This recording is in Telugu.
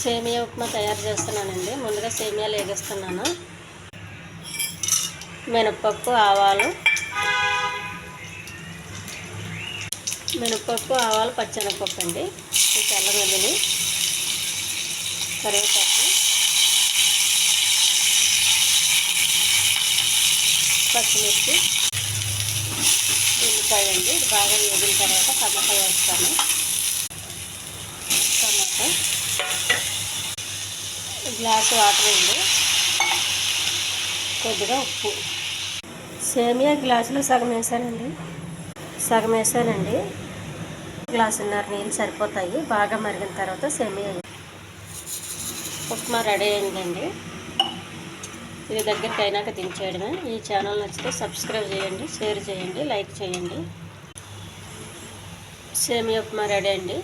సేమియా ఉప్మా తయారు చేస్తున్నానండి. ముందుగా సేమియాలు వేగిస్తున్నాను. మినపప్పు, ఆవాలు, పచ్చెనగపప్పు అండి, అల్లం వెల్లుల్లి, కరివేపాకు, పచ్చిమిర్చి, ఉల్లిపాయ అండి. ఇది బాగా వేగిన తర్వాత టమాటా వేస్తాను. టమాటా, గ్లాసు వాటర్ అండి, కొద్దిగా ఉప్పు. సేమియా గ్లాసులో సగం వేసానండి. గ్లాసున్నర నీళ్ళు సరిపోతాయి. బాగా మరిగిన తర్వాత సేమియా ఉప్మా రెడీ అయిందండి. ఇది దగ్గరికి అయినాక దించేయడమే. ఈ ఛానల్ నచ్చితే సబ్స్క్రైబ్ చేయండి, షేర్ చేయండి, లైక్ చేయండి. సేమియా ఉప్మా రెడీ అండి.